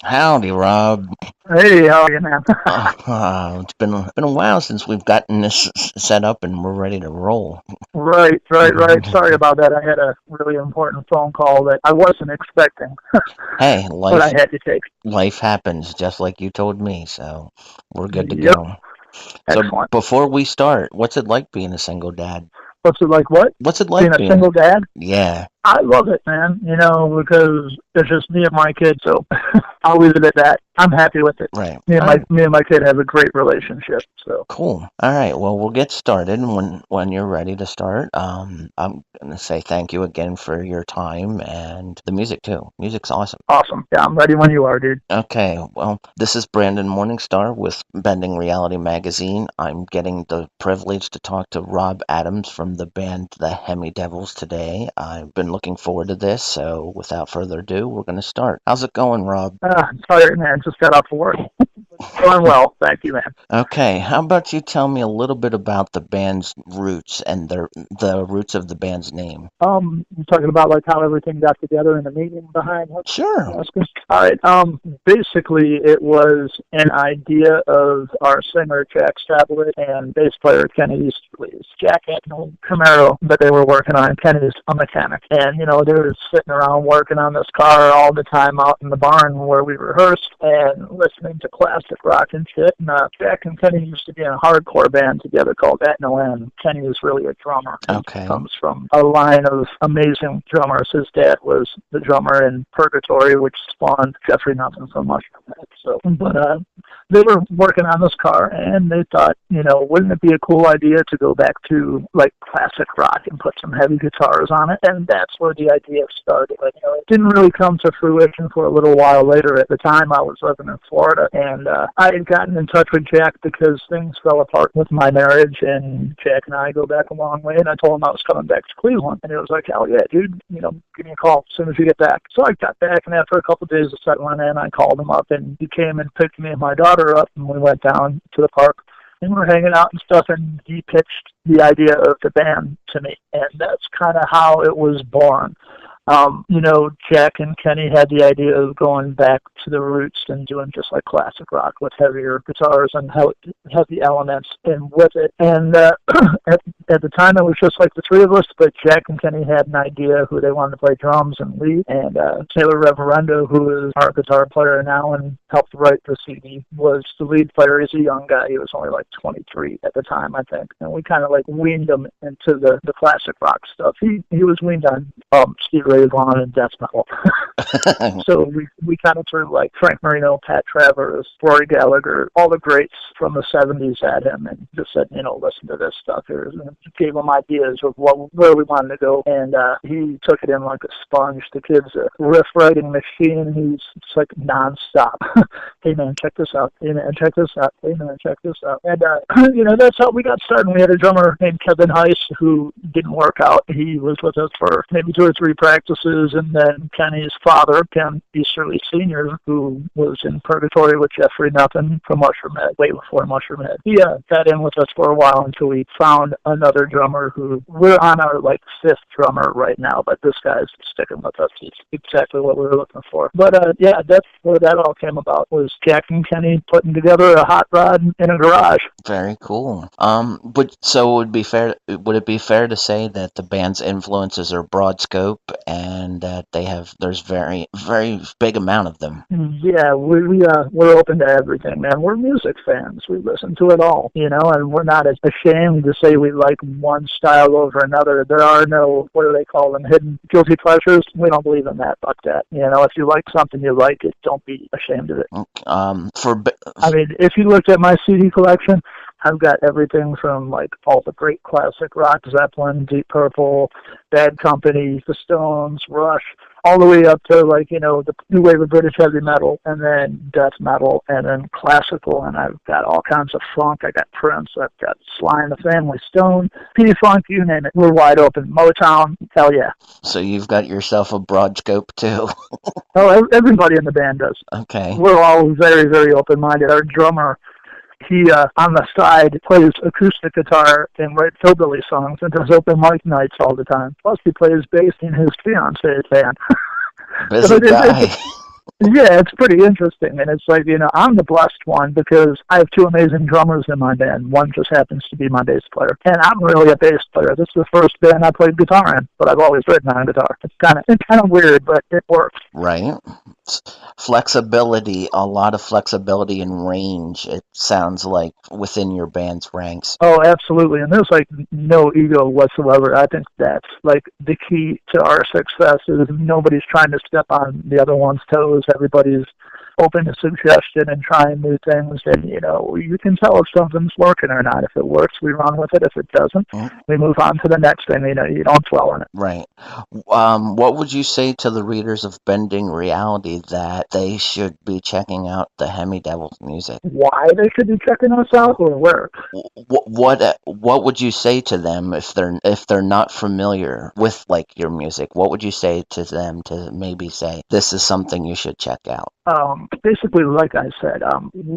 Howdy, Rob. Hey, how are you, man? It's been a while since we've gotten this set up and we're ready to roll. Right. Sorry about that. I had a really important phone call that I wasn't expecting, Hey, but I life had to take. life happens just like you told me, so we're good to Yep, go. So excellent. before we start, what's it like being a single dad? What's it like? What? What's it Being like a being? single dad? Yeah, I love it, man. Because it's just me and my kid, so I'll leave it at that. I'm happy with it. right. Me and All my right, me and my kid have a great relationship. So cool. All right, well, we'll get started when you're ready to start. I'm gonna say thank you again for your time and the music too. Music's awesome. awesome. Yeah, I'm ready when you are, dude. Okay, well, this is Brandon Morningstar with Bending Reality Magazine. I'm getting the privilege to talk to Rob Adams from the band the hemidevils today. I've been looking forward to this, so without further ado, we're going to start. How's it going, Rob? Sorry, man. Just got off work. Going well, thank you, man. Okay, how about you tell me a little bit about the band's roots and the roots of the band's name? You're talking about like how everything got together and the meaning behind what Sure. you're asking? All right. Basically, it was an idea of our singer Jack Sabolich and bass player Kenny Easterly's. Jack had no Camaro that they were working on. Kenny's a mechanic, and they were sitting around working on this car all the time out in the barn where we rehearsed and listening to classic rock and shit. And Jack and Kenny used to be in a hardcore band together called At No End. Kenny was really a drummer. He Okay. comes from a line of amazing drummers. His dad was the drummer in Purgatory, which spawned Jeffrey Nelson so much. But they were working on this car, and they thought, wouldn't it be a cool idea to go back to like classic rock and put some heavy guitars on it? And that's where the idea started. It didn't really come to fruition for a little while later. At the time, I was living in Florida, and I had gotten in touch with Jack because things fell apart with my marriage, and Jack and I go back a long way. And I told him I was coming back to Cleveland, and he was like, "Hell yeah, dude! Give me a call as soon as you get back." So I got back, and after a couple of days of settling in, I called him up, and he came and picked me and my daughter up, and we went down to the park, and we were hanging out and stuff, and he pitched the idea of the band to me, and that's kind of how it was born. Jack and Kenny had the idea of going back to the roots and doing just like classic rock with heavier guitars and heavy elements and with it. And at the time, it was just like the three of us, but Jack and Kenny had an idea who they wanted to play drums and lead. And Taylor Reverendo, who is our guitar player now and helped write the CD, was the lead player. He's a young guy. He was only like 23 at the time, I think. And we kind of like weaned him into the classic rock stuff. He was weaned on Steve Ray Vaughan and death metal. So we kind of threw like Frank Marino, Pat Travers, Rory Gallagher, all the greats from the 70s at him and just said, listen to this stuff here. And gave him ideas of where we wanted to go. And he took it in like a sponge. The kid's a riff writing machine. He's just like nonstop. Hey man, check this out. Hey man, check this out. Hey man, check this out. And, that's how we got started. We had a drummer named Kevin Heiss who didn't work out. He was with us for maybe 2 or 3 practices, and then Kenny's father, Ken Easterly Sr., who was in Purgatory with Jeffrey Nuffin from Mushroomhead, way before Mushroomhead. He got in with us for a while until we found another drummer who, we're on our, 5th drummer right now, but this guy's sticking with us. He's exactly what we were looking for. But, that's where that all came about, was Jack and Kenny putting together a hot rod in a garage. Very cool. But so would it be fair to say that the band's influences are broad scope and that there's very, very big amount of them? Yeah, we're open to everything, man. We're music fans. We listen to it all, and we're not as ashamed to say we like one style over another. There are no, what do they call them, hidden guilty pleasures. We don't believe in that. Fuck that. If you like something, you like it. Don't be ashamed of it. If you looked at my CD collection, I've got everything from all the great classic rock, Zeppelin, Deep Purple, Bad Company, The Stones, Rush, all the way up to the new wave of British heavy metal, and then death metal, and then classical, and I've got all kinds of funk. I got Prince, I've got Sly and the Family Stone, P-Funk, you name it. We're wide open. Motown, hell yeah. So you've got yourself a broad scope too. Oh, everybody in the band does. Okay. We're all very, very open-minded. Our drummer, he, on the side, plays acoustic guitar and writes hillbilly songs and does open mic nights all the time. Plus, he plays bass in his fiance's band. Busy guy. Yeah, it's pretty interesting, and it's like, I'm the blessed one because I have two amazing drummers in my band. One just happens to be my bass player, and I'm really a bass player. This is the first band I played guitar in, but I've always written on guitar. It's kind of weird, but it works. Right? Flexibility, a lot of flexibility and range, it sounds like, within your band's ranks. Oh, absolutely, and there's like no ego whatsoever. I think that's like the key to our success is nobody's trying to step on the other one's toes. Everybody's open to suggestion and trying new things, and you can tell if something's working or not. If it works, we run with it. If it doesn't, we move on to the next thing. You don't dwell on it. Right. What would you say to the readers of Bending Reality that they should be checking out the hemidevils music? Why they should be checking us out, or where? What would you say to them if they're not familiar with like your music? What would you say to them to maybe say this is something you should check out? Basically, like I said,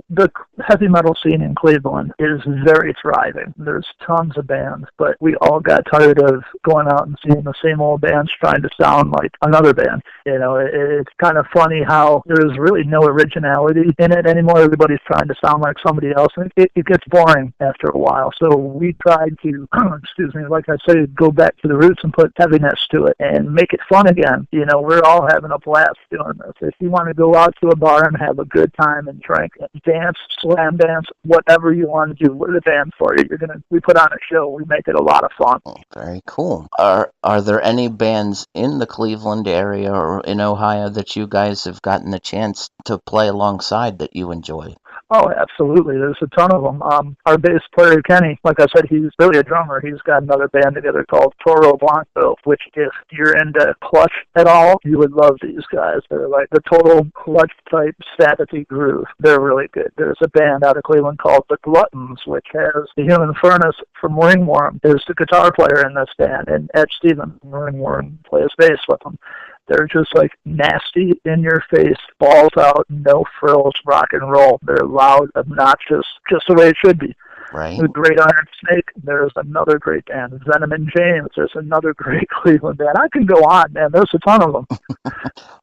the heavy metal scene in Cleveland is very thriving. There's tons of bands, but we all got tired of going out and seeing the same old bands trying to sound like another band. It's kind of funny how there's really no originality in it anymore. Everybody's trying to sound like somebody else, and it gets boring after a while. So we tried to, excuse me, like I say, go back to the roots and put heaviness to it and make it fun again. We're all having a blast doing this. If you want to go out to a bar and have a good time and drink and dance, slam dance, whatever you want to do, we're the band for you. We put on a show. We make it a lot of fun. Very cool. Are there any bands in the Cleveland area or in Ohio that you guys have gotten the chance to play alongside that you enjoy? Oh, absolutely. There's a ton of them. Our bass player, Kenny, like I said, he's really a drummer. He's got another band together called Toro Blanco, which if you're into Clutch at all, you would love these guys. They're like the total Clutch type Sabbathy groove. They're really good. There's a band out of Cleveland called The Gluttons, which has the Human Furnace from Ringworm is the guitar player in this band, and Ed Stevens from Ringworm plays bass with them. They're just like nasty, in your face, balls out, no frills, rock and roll. They're loud, obnoxious, just the way it should be. Right. The Great Iron Snake, there's another great band. Venom and James, there's another great Cleveland band. I can go on, man. There's a ton of them.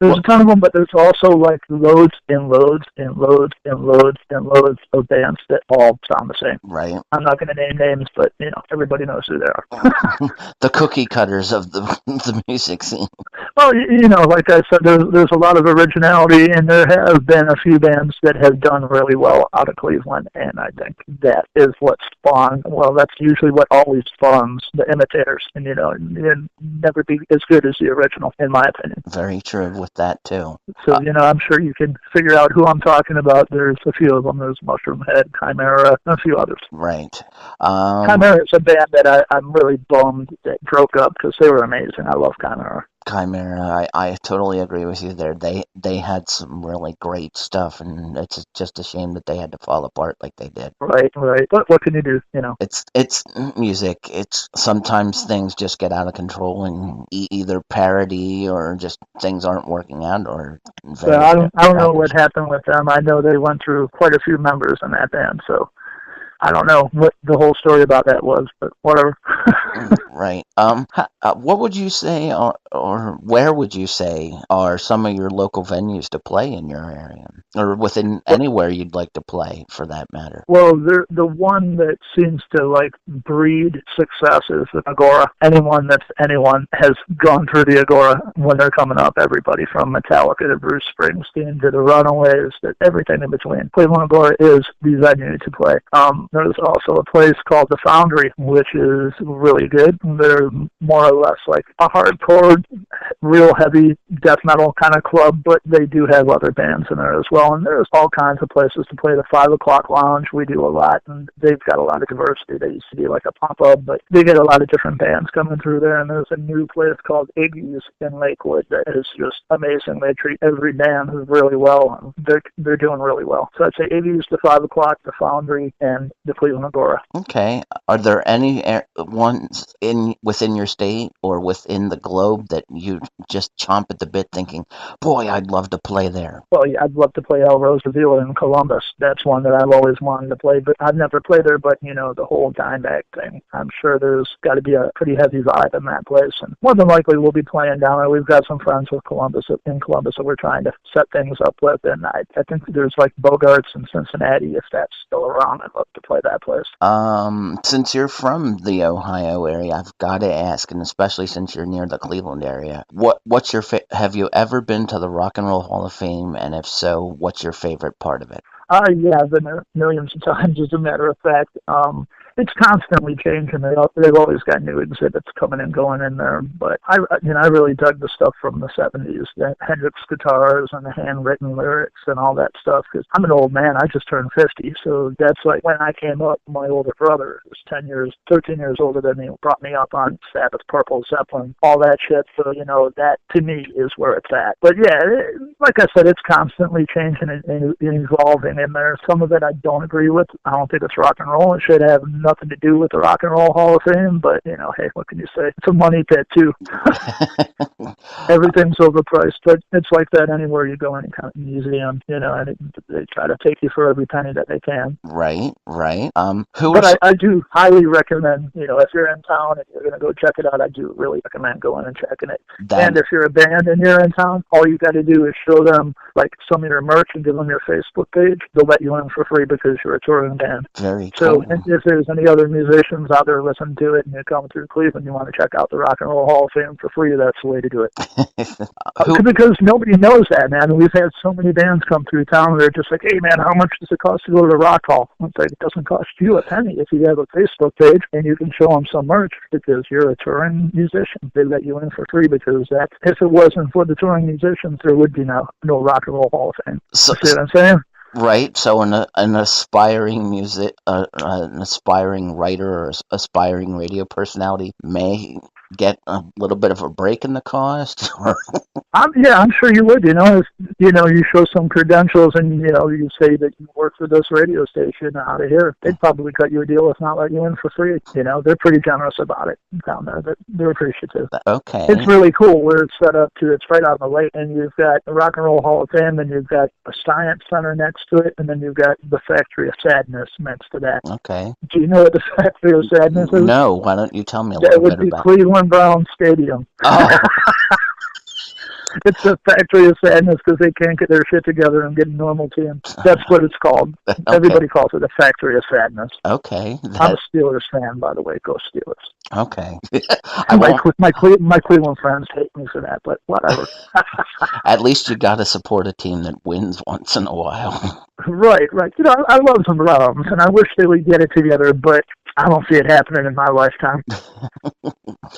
There's a ton of them, but there's also like loads and loads and loads and loads and loads of bands that all sound the same. Right. I'm not going to name names, but everybody knows who they are. The cookie cutters of the music scene. Well, like I said, there's a lot of originality, and there have been a few bands that have done really well out of Cleveland, and I think that is what spawned. Well, that's usually what always spawns the imitators, and never be as good as the original, in my opinion. Very true with that too. So I'm sure you can figure out who I'm talking about. There's a few of them. There's Mushroom Head, Chimera, and a few others. Right. Chimera is a band that I'm really bummed that broke up because they were amazing. I love Chimera. I totally agree with you there. They had some really great stuff, and it's just a shame that they had to fall apart like they did. Right. But what can you do? It's music. It's sometimes things just get out of control, and either parody or just things aren't working out, or. I don't know what happened with them. I know they went through quite a few members in that band, so. I don't know what the whole story about that was, but whatever. Right. What would you say, or where would you say are some of your local venues to play in your area, or within anywhere you'd like to play, for that matter? Well, the one that seems to breed success is the Agora. Anyone has gone through the Agora when they're coming up. Everybody from Metallica to Bruce Springsteen to the Runaways to everything in between. Cleveland Agora is the venue to play. There's also a place called The Foundry, which is really good. They're more or less like a hardcore, real heavy death metal kind of club, but they do have other bands in there as well. And there's all kinds of places to play. The 5 o'clock lounge, we do a lot, and they've got a lot of diversity. They used to be like a pop-up, but they get a lot of different bands coming through there. And there's a new place called Iggy's in Lakewood that is just amazing. They treat every band really well. They're doing really well. So I'd say Iggy's, the 5 o'clock, The Foundry, and the Cleveland Agora. Okay. Are there any ones within your state or within the globe that you just chomp at the bit thinking, boy, I'd love to play there? Well, yeah, I'd love to play El Rosaville in Columbus. That's one that I've always wanted to play, but I've never played there. But, the whole Dimebag thing, I'm sure there's got to be a pretty heavy vibe in that place. And more than likely, we'll be playing down there. We've got some friends in Columbus that we're trying to set things up with. And I think there's like Bogarts in Cincinnati, if that's still around. I'd love to play that place. Since you're from the Ohio area, I've got to ask, and especially since you're near the Cleveland area, what's your have you ever been to the Rock and Roll Hall of Fame? And if so, what's your favorite part of it? Yeah, I've been there millions of times, as a matter of fact. It's constantly changing. They've always got new exhibits coming and going in there. But I really dug the stuff from the 70s, the Hendrix guitars and the handwritten lyrics and all that stuff. Because I'm an old man. I just turned 50, so that's like when I came up. My older brother was 13 years older than me. Brought me up on Sabbath, Purple, Zeppelin, all that shit. So that to me is where it's at. But yeah, like I said, it's constantly changing and evolving in there. Some of it I don't agree with. I don't think it's rock and roll. It should have nothing to do with the Rock and Roll Hall of Fame, but hey, what can you say? It's a money pit too. Everything's overpriced, but it's like that anywhere you go, any kind of museum, and they try to take you for every penny that they can. Right. I do highly recommend, if you're in town and you're going to go check it out, I do really recommend going and checking it. And if you're a band and you're in town, all you got to do is show them like some of your merch and give them your Facebook page. They'll let you in for free because you're a touring band. Very cool. So, and if there's any other musicians out there listening to it and you come through Cleveland, you want to check out the Rock and Roll Hall of Fame for free, that's the way to do it. Because nobody knows that, man. And we've had so many bands come through town and they're just like, hey, man, how much does it cost to go to the Rock Hall? It's like, it doesn't cost you a penny if you have a Facebook page and you can show them some merch because you're a touring musician. They let you in for free because if it wasn't for the touring musicians, there would be no Rock and Roll Hall of Fame. So, you see what I'm saying? Right. So an aspiring an aspiring writer or aspiring radio personality may get a little bit of a break in the cost. I'm sure you would. If you show some credentials and you say that you work for this radio station out of here, they'd probably cut you a deal if not let you in for free. They're pretty generous about it down there. They're appreciative. Okay. It's really cool where it's set up to. It's right on the lake, and you've got the Rock and Roll Hall of Fame, and you've got a science center next to it, and then you've got the Factory of Sadness next to that. Okay. Do you know what the Factory of Sadness is? No. Why don't you tell me a little bit about it? That would be Cleveland Brown Stadium. Oh. It's the Factory of Sadness because they can't get their shit together and get normalcy. And that's what it's called. Okay. Everybody calls it the Factory of Sadness. Okay. I'm a Steelers fan, by the way. Go Steelers. Okay. My Cleveland friends hate me for that, but whatever. At least you got to support a team that wins once in a while. Right. I love some Browns, and I wish they would get it together, but I don't see it happening in my lifetime.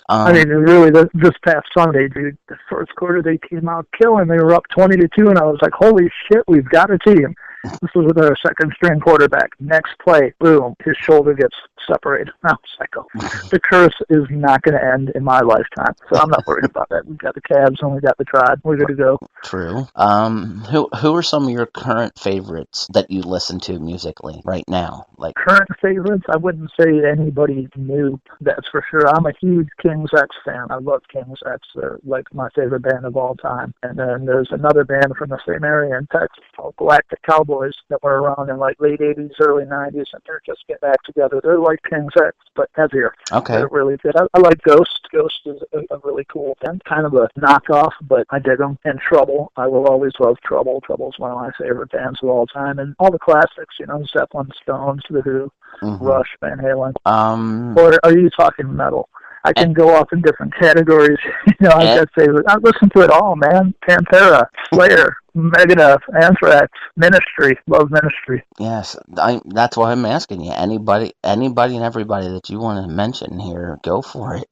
I mean, really, this past Sunday, dude, the first quarter they came out killing. They were up 20-2, and I was like, holy shit, we've got a team. This was with our second-string quarterback. Next play, boom, his shoulder gets separated. I was like, oh, the curse is not going to end in my lifetime, so I'm not worried about that. We've got the Cavs and we got the Tribe. We're good to go. True. Who are some of your current favorites that you listen to musically right now? Like current favorites? I wouldn't say anybody new, that's for sure. I'm a huge King's X fan. I love King's X. They're like my favorite band of all time. And then there's another band from the same area in Texas called Galactic Cowboys that were around in like late 80s, early 90s, and they're just getting back together. They're like King's X, but heavier. Okay. They're really good. I like Ghost. Ghost is a really cool band. Kind of a knockoff, but I dig them. And Trouble. I will always love Trouble. Trouble's one of my favorite bands of all time. And all the classics, Zeppelin, Stones, The Who, Rush, Van Halen. Or are you talking metal? I can go off in different categories. I've got favorites. I listen to it all, man. Pantera, Slayer, Megadeth, Anthrax, Ministry. Love Ministry. Yes, that's why I'm asking you. Anybody and everybody that you want to mention here, go for it.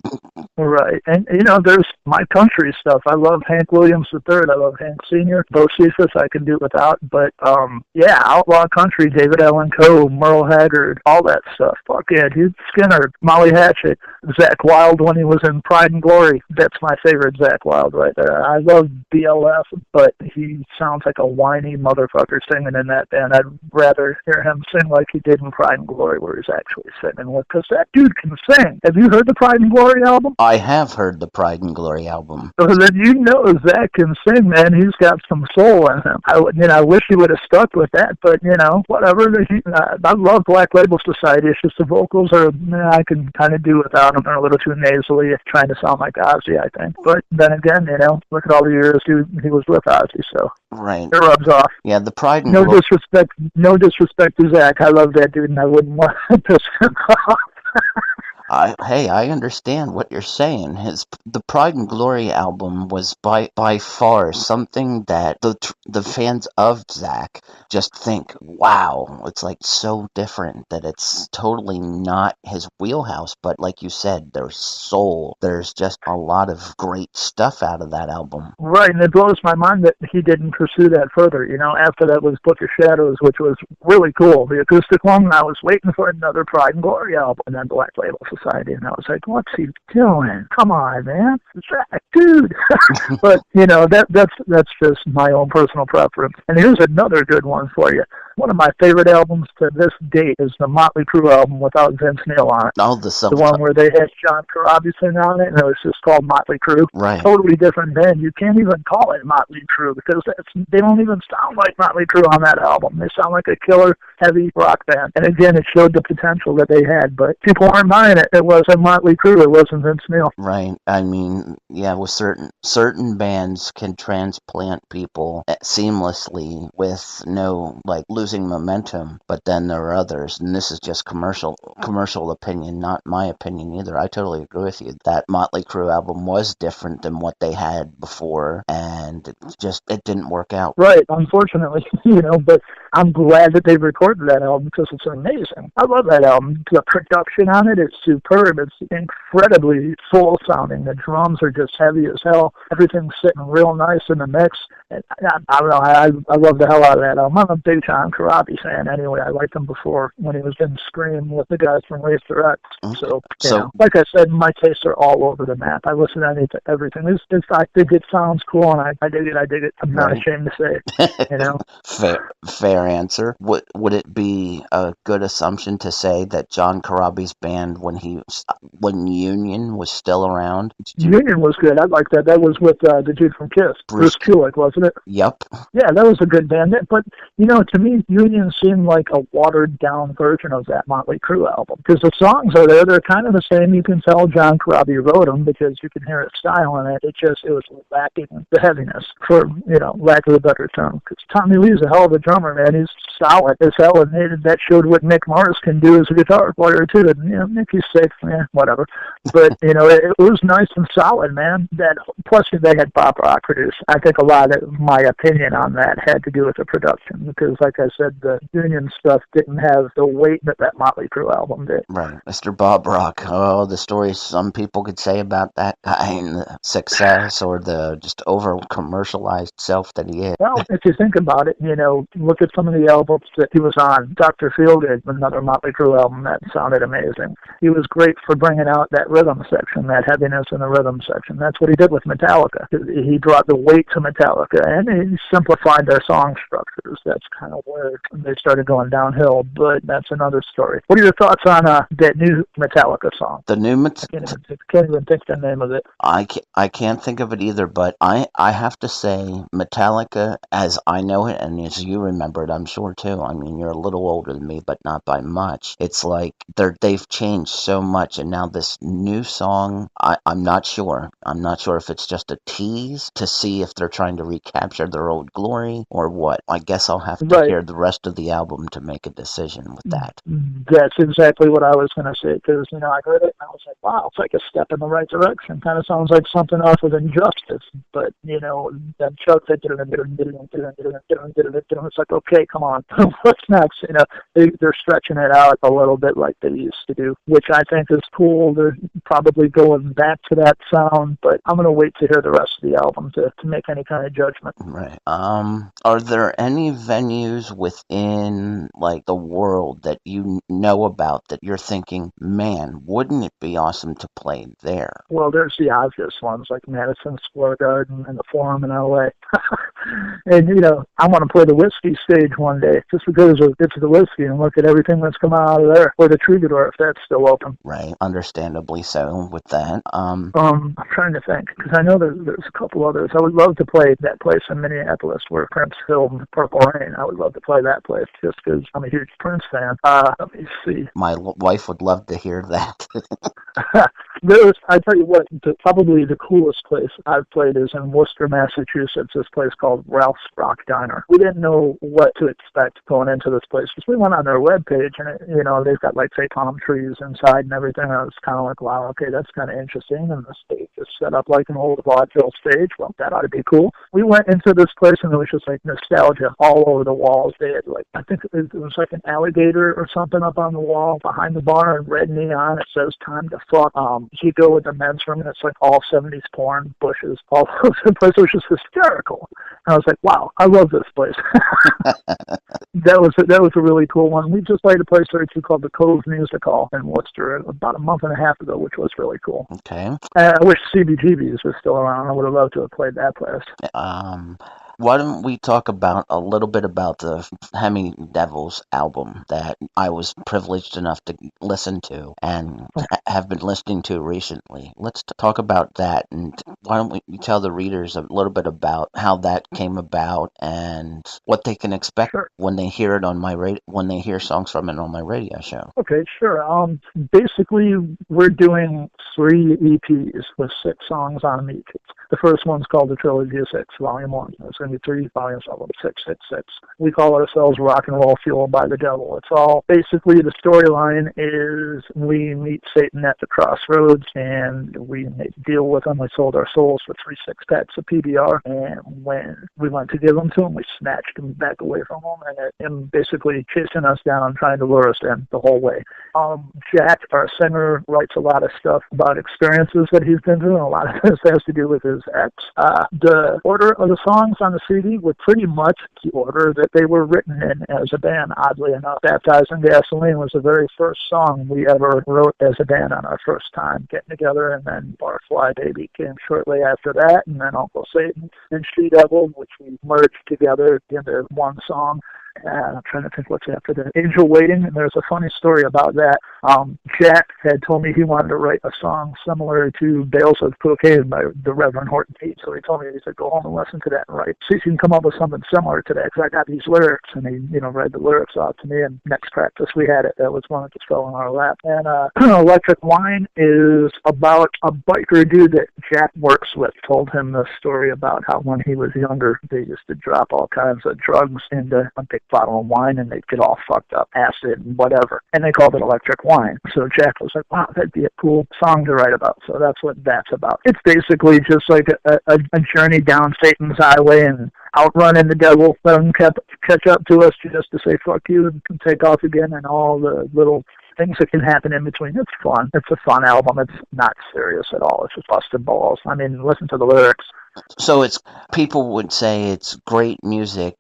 Right. And, there's my country stuff. I love Hank Williams III. I love Hank Sr. Bo Cephas, I can do without. But, outlaw country, David Allen Coe, Merle Haggard, all that stuff. Fuck yeah, dude. Skinner, Molly Hatchet, Zakk Wylde when he was in Pride and Glory. That's my favorite Zakk Wylde right there. I love BLF, but he's sounds like a whiny motherfucker singing in that band. I'd rather hear him sing like he did in Pride and Glory, where he's actually singing with, because that dude can sing. Have you heard the Pride and Glory album? I have heard the Pride and Glory album. So then you know Zach can sing, man. He's got some soul in him. I wish he would have stuck with that, but, whatever. I love Black Label Society. It's just the vocals are, I can kind of do without them. They're a little too nasally, trying to sound like Ozzy, I think. But then again, look at all the years he was with Ozzy, so right. It rubs off. Yeah, the Pride and Glory. No disrespect to Zach. I love that dude, and I wouldn't want to piss him off. I understand what you're saying. The Pride and Glory album was by far something that the fans of Zach just think, wow, it's like so different, that it's totally not his wheelhouse. But like you said, there's soul. There's just a lot of great stuff out of that album. Right, and it blows my mind that he didn't pursue that further. After that was Book of Shadows, which was really cool, the acoustic one. I was waiting for another Pride and Glory album, and then Black Label Society, and I was like, what's he doing? Come on, man. Zach, dude. But, that's just my own personal preference. And here's another good one for you. One of my favorite albums to this date is the Motley Crue album without Vince Neil on it. Oh, the one where they had John Corabi sing on it, and it was just called Motley Crue. Right. Totally different band. You can't even call it Motley Crue, because they don't even sound like Motley Crue on that album. They sound like a killer, heavy rock band. And again, it showed the potential that they had, but people aren't buying it. It wasn't Motley Crue. It wasn't Vince Neil. Right. I mean, yeah, with certain bands can transplant people seamlessly with no, losing momentum, but then there are others, and this is just commercial opinion, not my opinion either. I totally agree with you. That Motley Crue album was different than what they had before, and it didn't work out. Right, unfortunately, but I'm glad that they recorded that album, because it's amazing. I love that album. The production on it is superb. It's incredibly full sounding. The drums are just heavy as hell. Everything's sitting real nice in the mix. And I don't know, I love the hell out of that album. I'm a big John Corabi fan anyway. I liked him before when he was in Scream with the guys from Race Direct. So, like I said, my tastes are all over the map. I listen to everything. I think it sounds cool, and I dig it. I'm not ashamed to say it. Fair answer. Would it be a good assumption to say that John Corabi's band, when Union was still around? Union was good. I like that. That was with the dude from Kiss, Bruce Kulick, wasn't it? Yep. Yeah, that was a good band. But to me, Union seemed like a watered-down version of that Motley Crue album, because the songs are there. They're kind of the same. You can tell John Corabi wrote them, because you can hear his style in it. It was lacking the heaviness, for, lack of a better term. Because Tommy Lee's a hell of a drummer, man. He's solid as hell, and that showed what Nick Morris can do as a guitar player, too. And, Nick is safe, whatever. But, it was nice and solid, man. Plus, they had Bob Rock produce. I think a lot of my opinion on that had to do with the production, because, like I said, the Union stuff didn't have the weight that Motley Crue album did. Right. Mr. Bob Rock. Oh, the stories some people could say about that guy, and the success, or the just over-commercialized self that he is. Well, if you think about it, look at some of the albums that he was on. Dr. Feelgood, another Motley Crue album that sounded amazing. He was great for bringing out that rhythm section, that heaviness in the rhythm section. That's what he did with Metallica. He brought the weight to Metallica, and he simplified their song structures. That's kind of where they started going downhill, but that's another story. What are your thoughts on that new Metallica song? The new can't even think the name of it. I can't think of it either, but I have to say, Metallica, as I know it, and as you remember it, I'm sure too. I mean, you're a little older than me, but not by much. It's like they've changed so much, and now this new song, I'm not sure. I'm not sure if it's just a tease to see if they're trying to recapture their old glory or what. I guess I'll have to hear the rest of the album to make a decision with that. That's exactly what I was going to say, because, I heard it and I was like, wow, it's like a step in the right direction. Kind of sounds like something off of Injustice, but, that Chuck, it's like, okay, okay, come on, what's next? They're stretching it out a little bit like they used to do, which I think is cool. They're probably going back to that sound, but I'm going to wait to hear the rest of the album to make any kind of judgment. Right. Are there any venues within like the world that you know about that you're thinking, man, wouldn't it be awesome to play there? Well, there's the obvious ones like Madison Square Garden and the Forum in LA. And, I want to play the whiskey stage one day just because it's the whiskey and look at everything that's come out of there. Or the Troubadour, if that's still open. Right. Understandably so with that. I'm trying to think because I know there's a couple others. I would love to play that place in Minneapolis where Prince filmed Purple Rain. I would love to play that place just because I'm a huge Prince fan. Let me see. My wife would love to hear that. I tell you what, probably the coolest place I've played is in Worcester, Massachusetts, this place called Ralph's Rock Diner. We didn't know what to expect going into this place because we went on their webpage and, they've got like, say, palm trees inside and everything. And I was kind of like, wow, okay, that's kind of interesting. And the stage is set up like an old vaudeville stage. Well, that ought to be cool. We went into this place and it was just like nostalgia all over the walls. They had like, I think it was like an alligator or something up on the wall behind the bar in red neon. It says time to fuck. You go with the men's room and it's like all 70s porn, bushes, all over the place. It was just hysterical. And I was like, wow, I love this place. That was a really cool one. We just played a place there too called the Cove Music Hall in Worcester about a month and a half ago, which was really cool. Okay. I wish CBGB's was still around. I would have loved to have played that place. Why don't we talk about a little bit about the Hemidevils album that I was privileged enough to listen to and have been listening to recently. Let's talk about that, and why don't we tell the readers a little bit about how that came about and what they can expect when they hear it on when they hear songs from it on my radio show. Okay, sure. Basically, we're doing 3 EPs with 6 songs on them each. The first one's called The Trilogy of 6, Volume 1. There's going to be 3 volumes of them, 666. We call ourselves Rock and Roll Fueled by the Devil. It's all, basically, the storyline is we meet Satan at the crossroads, and we made a deal with him. We sold our souls for 3 6-packs of PBR, and when we went to give them to him, we snatched him back away from him, and him basically chasing us down, trying to lure us in the whole way. Jack, our singer, writes a lot of stuff about experiences that he's been through, and a lot of this has to do with his ex. The order of the songs on the CD were pretty much the order that they were written in as a band, oddly enough. Baptized in Gasoline was the very first song we ever wrote as a band on our first time getting together, and then Barfly Baby came shortly after that, and then Uncle Satan and She Devil, which we merged together into one song. I'm trying to think what's after that. Angel Waiting, and there's a funny story about that. Jack had told me he wanted to write a song similar to Bales of Cocaine by the Reverend Horton Heat. So he told me, he said, go home and listen to that and write. See if you can come up with something similar to that, because I got these lyrics. And he, read the lyrics out to me, and next practice we had it. That was one that just fell in our lap. And Electric Wine is about a biker dude that Jack works with. Told him the story about how when he was younger, they used to drop all kinds of drugs into a big bottle of wine and they'd get all fucked up, acid and whatever. And they called it Electric Wine. So Jack was like, wow, that'd be a cool song to write about. So that's what that's about. It's basically just like a journey down Satan's highway and outrunning the devil, let him catch up to us just to say fuck you and take off again, and all the little things that can happen in between. It's fun. It's a fun album. It's not serious at all. It's just busted balls. I mean, listen to the lyrics. So people would say it's great music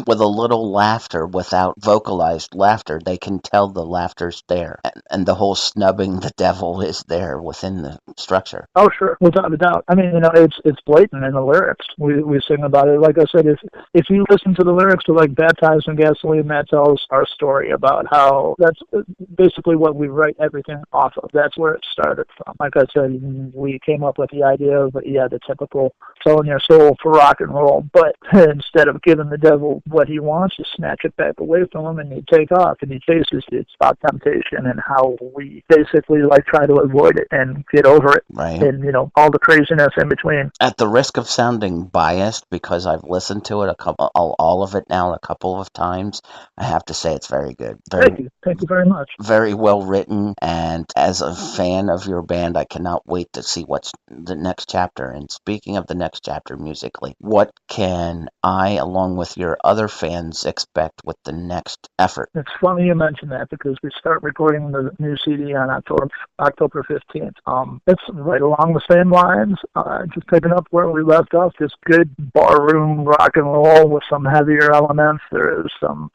with a little laughter without vocalized laughter. They can tell the laughter's there, and the whole snubbing the devil is there within the structure. Oh, sure, without a doubt. I mean, it's blatant in the lyrics. We sing about it. Like I said, if you listen to the lyrics to like Baptized in Gasoline, that tells our story about how that's basically what we write everything off of. That's where it started from. Like I said, we came up with the idea of, the typical selling your soul for rock and roll, but instead of giving the devil what he wants, you snatch it back away from him and you take off and he chases you. It's about temptation and how we basically try to avoid it and get over it. Right. And all the craziness in between. At the risk of sounding biased, because I've listened to it all of it now a couple of times, I have to say it's very good. Thank you very much. Very well written, and as a fan of your band, I cannot wait to see what's the next chapter. And speaking of the next chapter musically, what can I, along with your other fans expect with the next effort? It's funny you mention that because we start recording the new CD on October 15th. It's right along the same lines, just picking up where we left off, just good barroom rock and roll with some heavier elements. There is some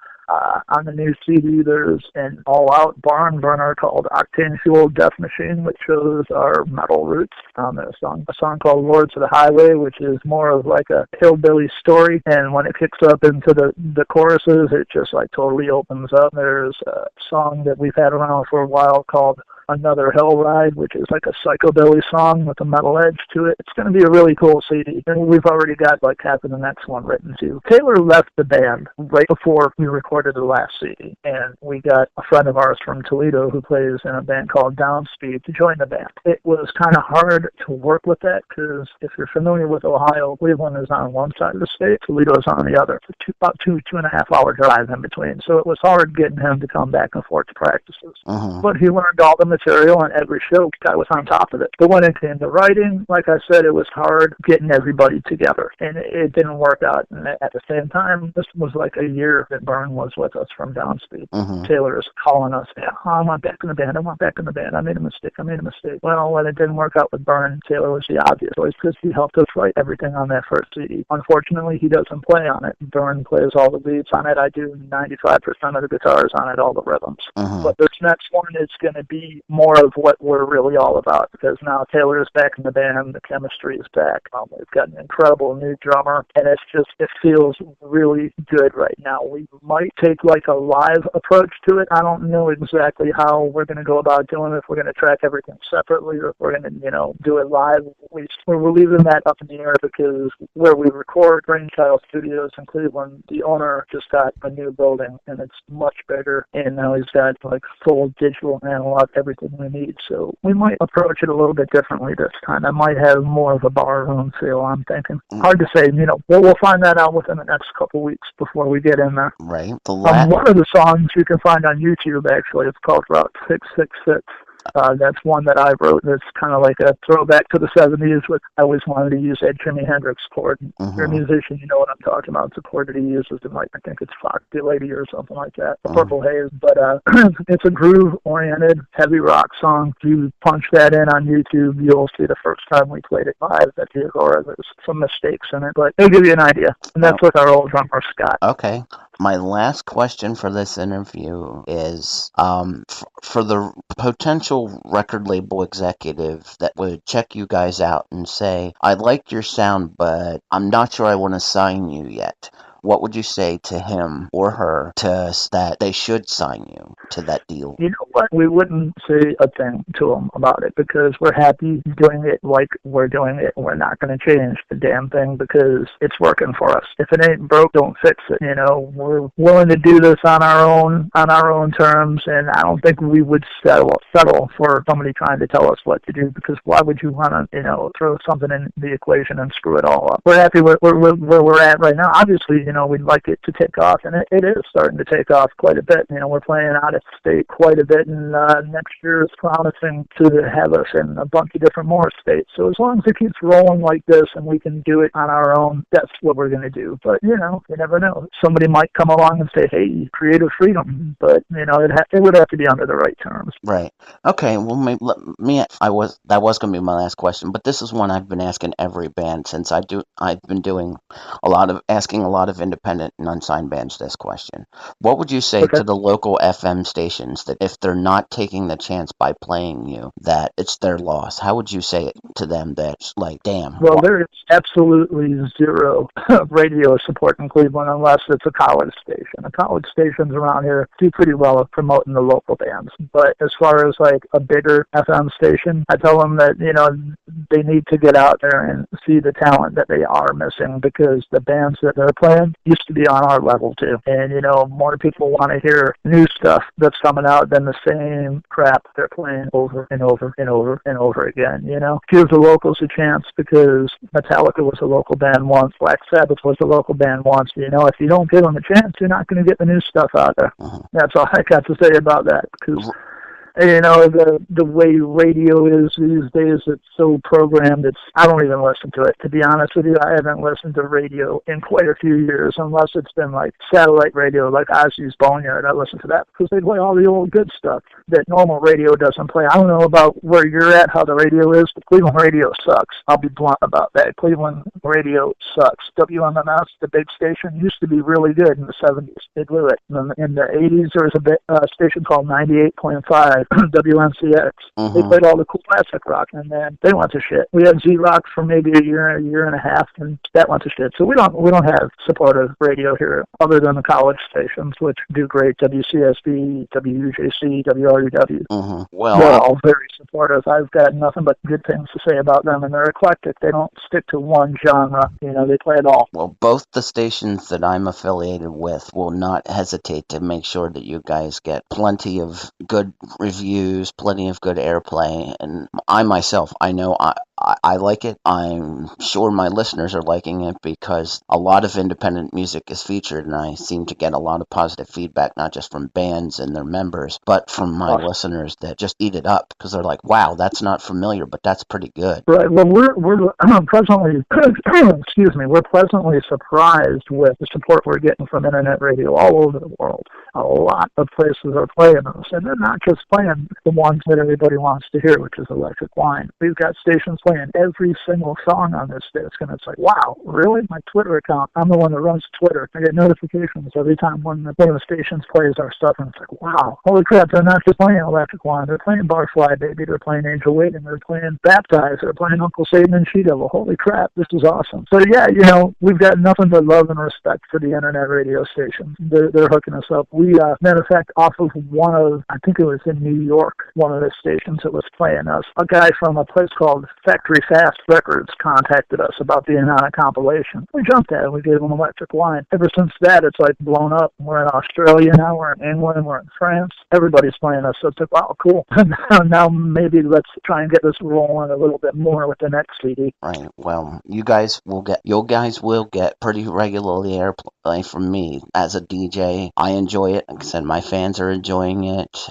on the new CD, there's an all-out barn burner called Octane Fuel Death Machine, which shows our metal roots. There's a song called Lords of the Highway, which is more of like a hillbilly story, and when it kicks up into the choruses, it just like totally opens up. There's a song that we've had around for a while called Another Hell Ride, which is like a psychobilly song with a metal edge to it. It's going to be a really cool CD, and we've already got like half of the next one written too. Taylor left the band right before we recorded the last CD, and we got a friend of ours from Toledo who plays in a band called Downspeed to join the band. It was kind of hard to work with that because if you're familiar with Ohio, Cleveland is on one side of the state, Toledo is on the other. It's about two and a half hour drive in between, so it was hard getting him to come back and forth to practices. But he learned all the material on every show. I was on top of it. But when it came to writing, like I said, it was hard getting everybody together, and it didn't work out. And at the same time, this was like a year that Byrne was with us from Downspeed. Taylor is calling us, I want back in the band. I made a mistake. Well, when it didn't work out with Byrne, Taylor was the obvious choice because he helped us write everything on that first CD. Unfortunately, he doesn't play on it. Byrne plays all the leads on it. I do 95% of the guitars on it, all the rhythms. But this next one is going to be more of what we're really all about because now Taylor is back in the band, the chemistry is back. We've got an incredible new drummer, and it feels really good right now. We might take like a live approach to it. I don't know exactly how we're going to go about doing it, if we're going to track everything separately or if we're going to, do it live. We're leaving that up in the air because where we record, Brainchild Studios in Cleveland, the owner just got a new building, and it's much bigger, and now he's got like full digital analog, everything we need. So we might approach it a little bit differently this time. I might have more of a barroom feel, I'm thinking. Hard to say, we'll find that out within the next couple weeks before we get in there. Right. One of the songs you can find on YouTube, actually, it's called Route 666. That's one that I wrote that's kind of like a throwback to the 70s. I always wanted to use that Jimi Hendrix chord. If you're a musician, you know what I'm talking about. It's a chord that he uses in, like, I think it's Fox the Lady or something like that, the Purple Haze. But it's a groove-oriented, heavy rock song. If you punch that in on YouTube, you'll see the first time we played it live at the Agora. There's some mistakes in it, but it'll give you an idea. And that's with our old drummer, Scott. Okay. My last question for this interview is for the potential record label executive that would check you guys out and say, I like your sound, but I'm not sure I want to sign you yet. What would you say to him or her that they should sign you to that deal? You know what? We wouldn't say a thing to them about it because we're happy doing it like we're doing it. We're not going to change the damn thing because it's working for us. If it ain't broke, don't fix it. We're willing to do this on our own terms, and I don't think we would settle for somebody trying to tell us what to do because why would you want to, throw something in the equation and screw it all up? We're happy where we're at right now. Obviously, we'd like it to take off, and it is starting to take off quite a bit. We're playing out of state quite a bit, and next year is promising to have us in a bunch of different more states. So as long as it keeps rolling like this and we can do it on our own, that's what we're going to do. But, you never know. Somebody might come along and say, hey, creative freedom, but, it would have to be under the right terms. Right. Okay, well, that was going to be my last question, but this is one I've been asking every band since I've been asking a lot of independent and unsigned bands this question. What would you say to the local FM stations that if they're not taking the chance by playing you, that it's their loss? How would you say it to them that's like, damn? Well, there is absolutely zero radio support in Cleveland unless it's a college station. The college stations around here do pretty well at promoting the local bands. But as far as like a bigger FM station, I tell them that, they need to get out there and see the talent that they are missing because the bands that they're playing used to be on our level too. And, more people want to hear new stuff that's coming out than the same crap they're playing over and over and over and over again, Give the locals a chance because Metallica was a local band once, Black Sabbath was a local band once. If you don't give them a chance, you're not going to get the new stuff out there. That's all I got to say about that because The way radio is these days, it's so programmed. I don't even listen to it, to be honest with you. I haven't listened to radio in quite a few years, unless it's been like satellite radio, like Ozzy's Boneyard. I listen to that because they play all the old good stuff that normal radio doesn't play. I don't know about where you're at, how the radio is, but Cleveland radio sucks. I'll be blunt about that. Cleveland radio sucks. WMMS, the big station, used to be really good in the 70s. They blew it. In the 80s, there was a station called 98.5, WNCX. They played all the cool classic rock, and then they went to shit. We had Z-Rock for maybe a year and a half, and that went to shit. So we don't have supportive radio here, other than the college stations, which do great. WCSB, WUJC, WRUW. Well, they're all very supportive. I've got nothing but good things to say about them, and they're eclectic. They don't stick to one genre. They play it all. Well, both the stations that I'm affiliated with will not hesitate to make sure that you guys get plenty of good reviews, plenty of good airplay, and I myself, I know I like it. I'm sure my listeners are liking it because a lot of independent music is featured, and I seem to get a lot of positive feedback, not just from bands and their members, but from my listeners that just eat it up because they're like, wow, that's not familiar, but that's pretty good. Right. Well, we're presently, excuse me, we're pleasantly surprised with the support we're getting from internet radio all over the world. A lot of places are playing us, and they're not just playing the ones that everybody wants to hear, which is Electric Wine. We've got stations playing every single song on this disc, and it's like, wow, really? My Twitter account, I'm the one that runs Twitter. I get notifications every time one of the stations plays our stuff, and it's like, wow, holy crap, they're not just playing Electric Wine, they're playing Barfly Baby, they're playing Angel Waiting, they're playing Baptized, they're playing Uncle Satan and She-Devil. Holy crap, this is awesome. So yeah, we've got nothing but love and respect for the internet radio stations. They're hooking us up. We, matter of fact, off of one of, I think it was in New York, one of the stations that was playing us, a guy from a place called Factory Fast Records contacted us about being on a compilation. We jumped at it. We gave him Electric Wine. Ever since that, it's like blown up. We're in Australia now. We're in England. We're in France. Everybody's playing us. So it's like, wow, cool. Now maybe let's try and get this rolling a little bit more with the next CD. Right. Well, you guys will get pretty regularly airplay from me as a DJ. I enjoy it. Like I said, my fans are enjoying it.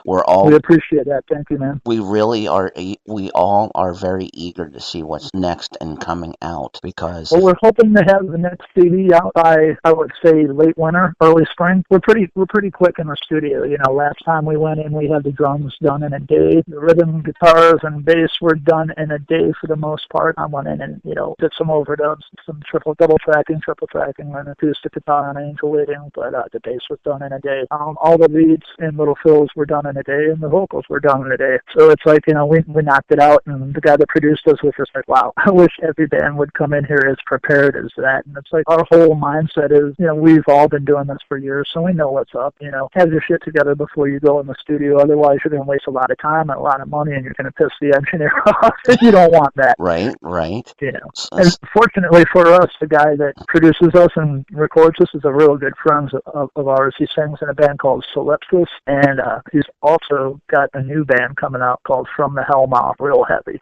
We appreciate that. Thank you, man. We really are. We all are very eager to see what's next and coming out because. Well, we're hoping to have the next CD out by, I would say, late winter, early spring. We're pretty quick in the studio. Last time we went in, we had the drums done in a day. The rhythm, guitars, and bass were done in a day for the most part. I went in and did some overdubs, some triple tracking, and acoustic guitar on Angel Waiting, but the bass was done in a day. All the leads and little fills were done in a day, and the vocals were done in a day. So it's like, we knocked it out, and the guy that produced us was just like, wow, I wish every band would come in here as prepared as that. And it's like, our whole mindset is, we've all been doing this for years, so we know what's up. Have your shit together before you go in the studio. Otherwise, you're going to waste a lot of time and a lot of money, and you're going to piss the engineer off. You don't want that. Right. And fortunately for us, the guy that produces us and records us is a real good friend of ours. He sings in a band called Solipsis, and he's also got a new band coming out called From the Hellmouth. Real heavy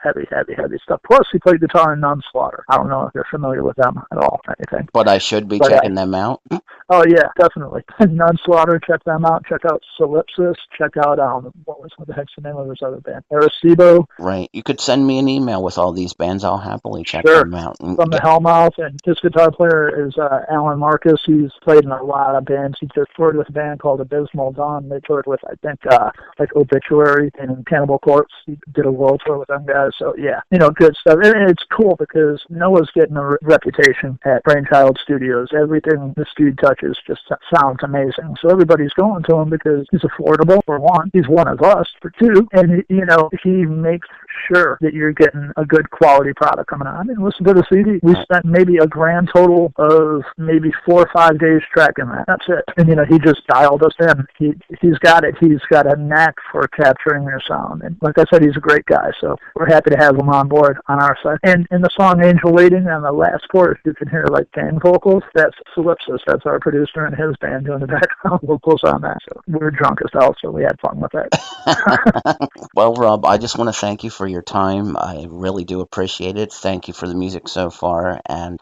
stuff. Plus, he played guitar in Nunslaughter. I don't know if you're familiar with them at all or anything. But I should be checking them out. Oh, yeah, definitely. Nunslaughter, check them out. Check out Solipsis. Check out, what the heck's the name of his other band? Arecibo. Right. You could send me an email with all these bands. I'll happily check them out. From the Hellmouth, and his guitar player is Alan Marcus. He's played in a lot of bands. He just toured with a band called Abysmal Dawn. They toured with, I think, like Obituary and Cannibal Corpse. He did a world tour with them guys. So, yeah, good stuff. And it's cool because Noah's getting a reputation at Brainchild Studios. Everything this dude touches just sounds amazing. So everybody's going to him because he's affordable, for one. He's one of us, for two. And, he makes sure that you're getting a good quality product coming out. I mean, listen to the CD. We spent maybe a grand total of maybe 4 or 5 days tracking that. That's it. And, he just dialed us in. He's got it. He's got a knack for capturing your sound. And like I said, he's a great guy. So we're happy to have him on board on our side. And in the song Angel Waiting, on the last chorus, you can hear like gang vocals. That's Solipsis. That's our producer and his band doing the background vocals on that. So we were drunk as hell, so we had fun with that. Well, Rob, I just want to thank you for your time. I really do appreciate it. Thank you for the music so far, and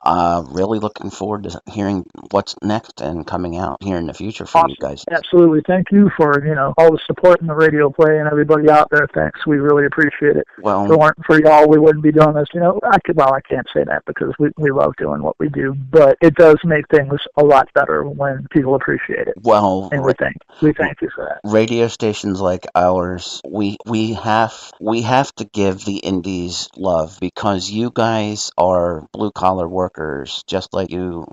really looking forward to hearing what's next and coming out here in the future for Awesome. you guys. Absolutely. Thank you for, all the support in the radio play and everybody out there. Thanks. We really appreciate it. Well, If it weren't for y'all, we wouldn't be doing this. I can't say that because we love doing what we do, but it does make things a lot better when people appreciate it. well, And we thank you for that. radio stations like ours, we have to give the indies love because you guys are blue collar workers, just like you.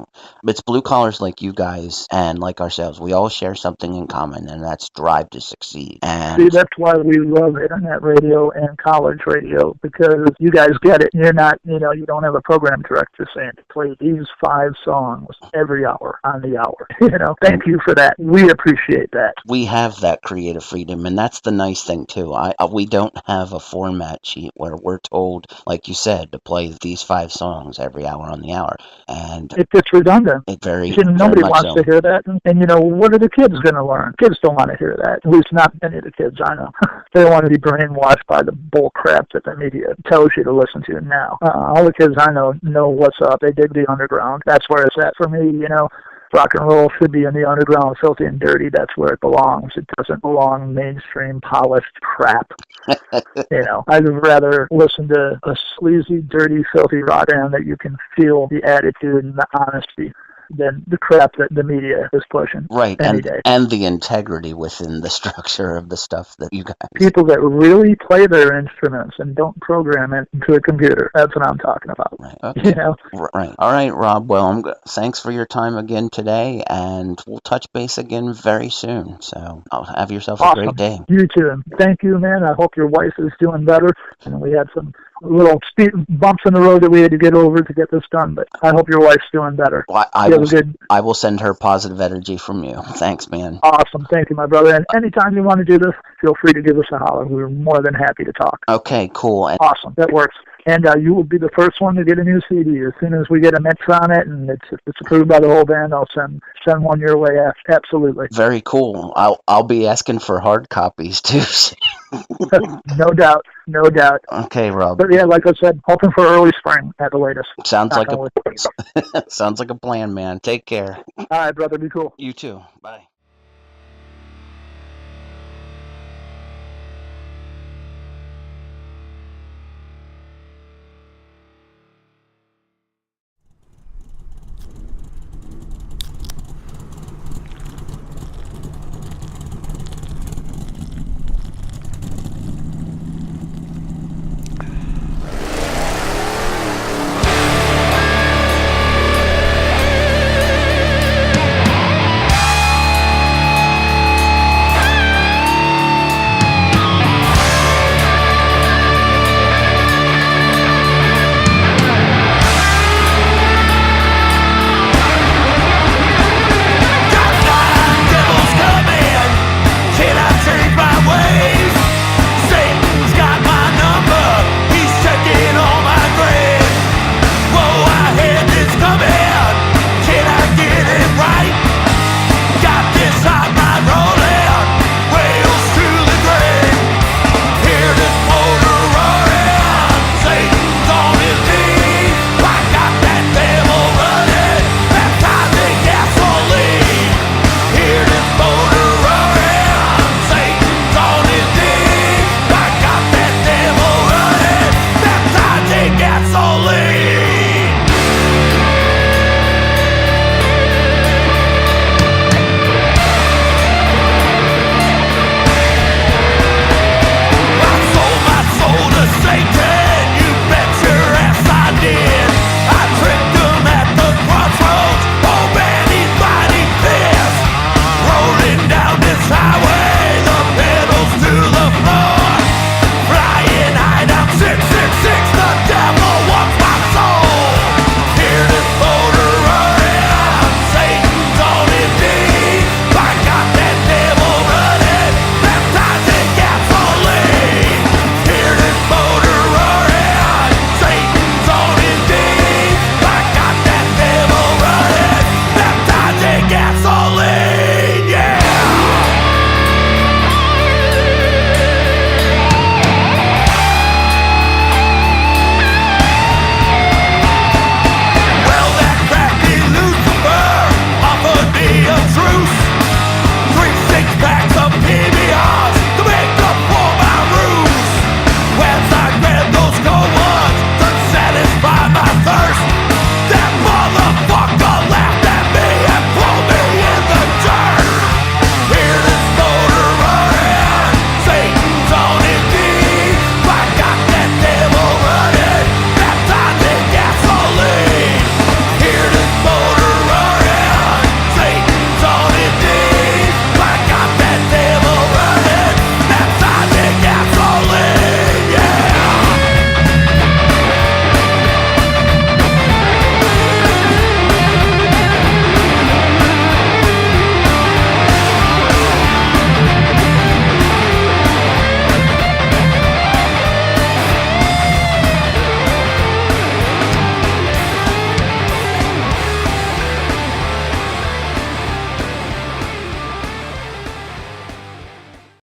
It's blue collars like you guys and like ourselves. We all share something in common, and that's drive to succeed. And see, that's why we love internet radio and college radio, because you guys get it. You're not, you don't have a program director saying play these 5 songs every hour on the hour. Thank you for that. We appreciate that. we have that creative freedom, and that's the nice thing too. We don't have a format sheet where we're told, like you said, to play these 5 songs every hour on the hour, and it gets redundant. very Nobody very much wants so. to hear that. And what are the kids going to learn? Kids don't want to hear that. At least not any of the kids I know. They don't want to be brainwashed by the bull crap that the media tells you to listen to now. All the kids I know what's up. They dig the underground. That's where it's at for me. Rock and roll should be in the underground, filthy and dirty. That's where it belongs. It doesn't belong mainstream, polished crap. I'd rather listen to a sleazy, dirty, filthy rock band that you can feel the attitude and the honesty than the crap that the media is pushing. Right, any day. and the integrity within the structure of the stuff that you guys. People that really play their instruments and don't program it into a computer. That's what I'm talking about. Right. Okay. Right. All right, Rob. Well, thanks for your time again today, and we'll touch base again very soon. So, have yourself a great day. You too. And thank you, man. I hope your wife is doing better. And we had some little speed bumps in the road that we had to get over to get this done, but I hope your wife's doing better. Well, I will send her positive energy from you. Thanks, man. Awesome. Thank you, my brother. And anytime you want to do this, feel free to give us a holler. We're more than happy to talk. Okay, cool. Awesome. That works. And you will be the first one to get a new CD. As soon as we get a mix on it and it's approved by the whole band, I'll send one your way. Absolutely. Very cool. I'll be asking for hard copies too. No doubt. Okay, Rob. But yeah, like I said, hoping for early spring at the latest. Sounds like a plan, man. Take care. All right, brother. Be cool. You too. Bye.